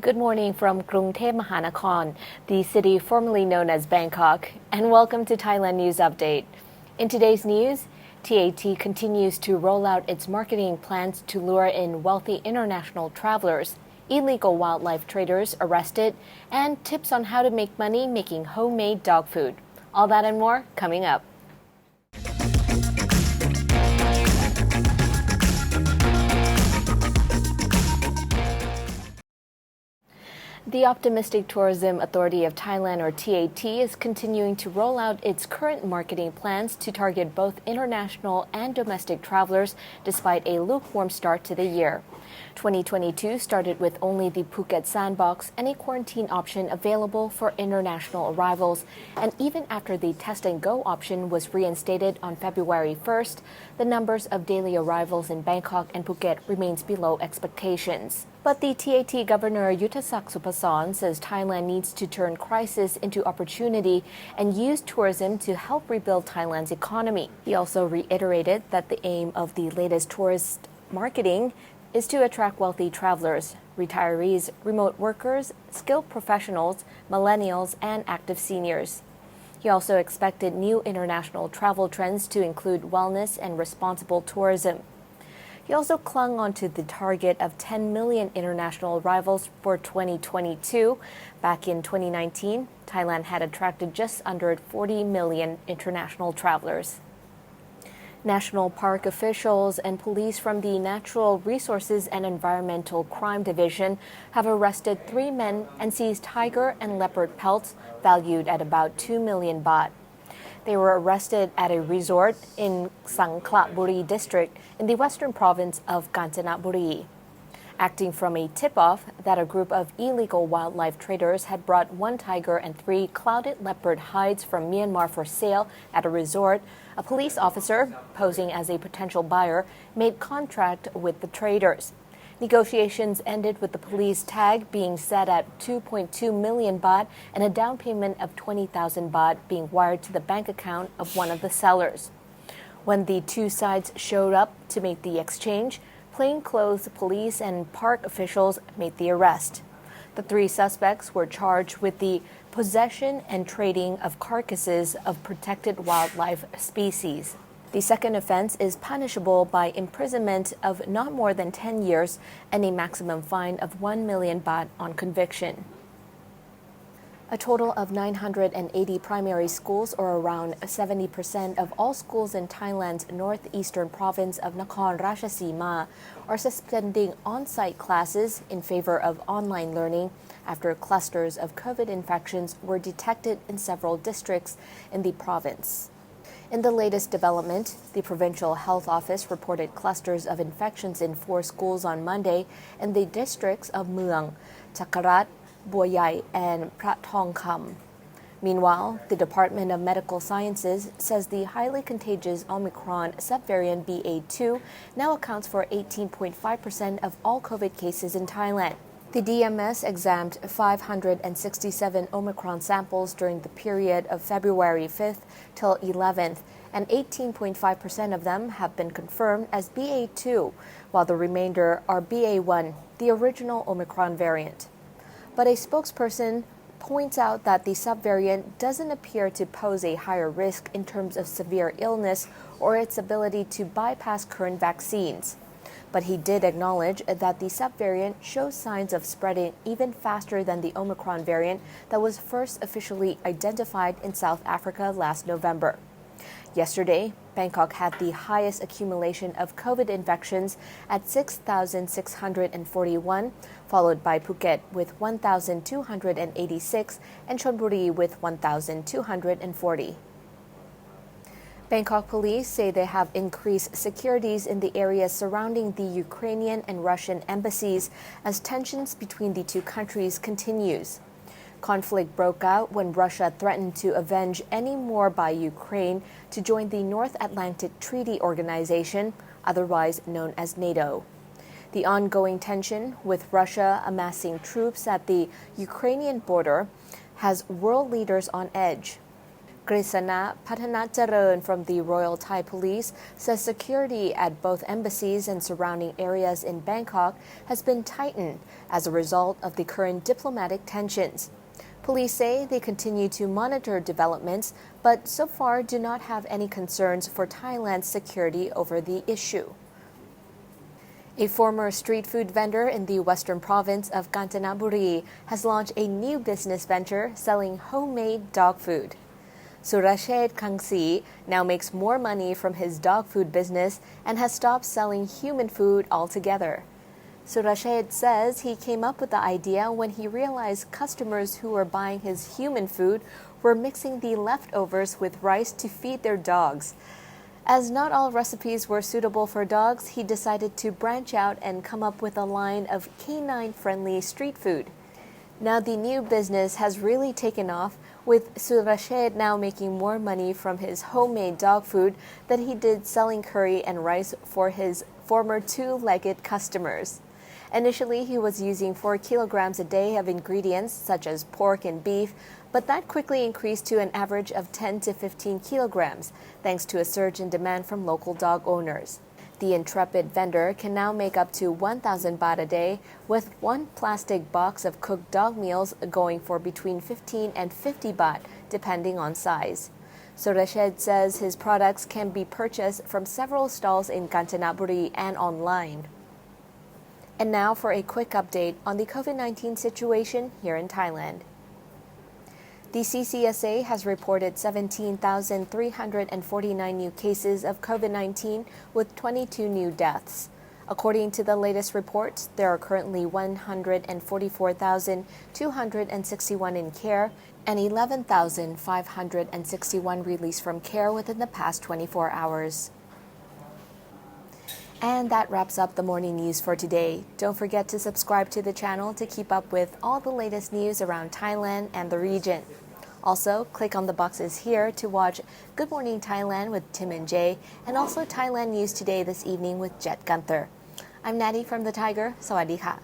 Good morning from Krungthep Mahanakhon, the city formerly known as Bangkok, and welcome to Thailand News Update. In today's news, TAT continues to roll out its marketing plans to lure in wealthy international travelers, illegal wildlife traders arrested, and tips on how to make money making homemade dog food. All that and more coming up. The optimistic Tourism Authority of Thailand, or TAT, is continuing to roll out its current marketing plans to target both international and domestic travelers despite a lukewarm start to the year. 2022 started with only the Phuket Sandbox and a quarantine option available for international arrivals, and even after the test and go option was reinstated on February 1st, the numbers of daily arrivals in Bangkok and Phuket remains below expectations. But the TAT Governor Yuttasak Supasorn says Thailand needs to turn crisis into opportunity and use tourism to help rebuild Thailand's economy. He also reiterated that the aim of the latest tourist marketing is to attract wealthy travelers, retirees, remote workers, skilled professionals, millennials, and active seniors. He also expected new international travel trends to include wellness and responsible tourism. He also clung onto the target of 10 million international arrivals for 2022. Back in 2019, Thailand had attracted just under 40 million international travelers. National park officials and police from the Natural Resources and Environmental Crime Division have arrested 3 men and seized tiger and leopard pelts valued at about 2 million baht. They were arrested at a resort in Sangkhlaburi district in the western province of Kanchanaburi. Acting from a tip-off that a group of illegal wildlife traders had brought 1 tiger and 3 clouded leopard hides from Myanmar for sale at a resort, a police officer, posing as a potential buyer, made contact with the traders. Negotiations ended with the police tag being set at 2.2 million baht and a down payment of 20,000 baht being wired to the bank account of one of the sellers. When the two sides showed up to make the exchange, plainclothes police and park officials made the arrest. The 3 suspects were charged with the possession and trading of carcasses of protected wildlife species. The second offense is punishable by imprisonment of not more than 10 years and a maximum fine of 1 million baht on conviction. A total of 980 primary schools, or around 70% of all schools in Thailand's northeastern province of Nakhon Ratchasima, are suspending on-site classes in favor of online learning after clusters of COVID infections were detected in several districts in the province. In the latest development, the Provincial Health Office reported clusters of infections in 4 schools on Monday in the districts of Mueang, Chakarat, Boyai, and Prathongkham. Meanwhile, the Department of Medical Sciences says the highly contagious Omicron subvariant BA.2 now accounts for 18.5% of all COVID cases in Thailand. The DMS examined 567 Omicron samples during the period of February 5th till 11th, and 18.5% of them have been confirmed as BA.2, while the remainder are BA.1, the original Omicron variant. But a spokesperson points out that the subvariant doesn't appear to pose a higher risk in terms of severe illness or its ability to bypass current vaccines. But he did acknowledge that the subvariant shows signs of spreading even faster than the Omicron variant that was first officially identified in South Africa last November. Yesterday, Bangkok had the highest accumulation of COVID infections at 6,641, followed by Phuket with 1,286 and Chonburi with 1,240. Bangkok police say they have increased securities in the areas surrounding the Ukrainian and Russian embassies as tensions between the two countries continues. Conflict broke out when Russia threatened to avenge any more by Ukraine to join the North Atlantic Treaty Organization, otherwise known as NATO. The ongoing tension, with Russia amassing troops at the Ukrainian border, has world leaders on edge. Grisana Patanacharan from the Royal Thai Police says security at both embassies and surrounding areas in Bangkok has been tightened as a result of the current diplomatic tensions. Police say they continue to monitor developments, but so far do not have any concerns for Thailand's security over the issue. A former street food vendor in the western province of Kanchanaburi has launched a new business venture selling homemade dog food. Surashet Kangsi now makes more money from his dog food business and has stopped selling human food altogether. Surashet says he came up with the idea when he realized customers who were buying his human food were mixing the leftovers with rice to feed their dogs. As not all recipes were suitable for dogs, he decided to branch out and come up with a line of canine-friendly street food. Now the new business has really taken off, with Surashet now making more money from his homemade dog food than he did selling curry and rice for his former two-legged customers. Initially, he was using 4 kilograms a day of ingredients such as pork and beef, but that quickly increased to an average of 10 to 15 kilograms, thanks to a surge in demand from local dog owners. The intrepid vendor can now make up to 1,000 baht a day, with one plastic box of cooked dog meals going for between 15 and 50 baht, depending on size. Surashet says his products can be purchased from several stalls in Kanchanaburi and online. And now for a quick update on the COVID-19 situation here in Thailand. The CCSA has reported 17,349 new cases of COVID-19 with 22 new deaths. According to the latest reports, there are currently 144,261 in care and 11,561 released from care within the past 24 hours. And that wraps up the morning news for today. Don't forget to subscribe to the channel to keep up with all the latest news around Thailand and the region. Also, click on the boxes here to watch Good Morning Thailand with Tim and Jay, and also Thailand News Today this evening with Jet Gunther. I'm Natty from the Thaiger. Sawadee ka.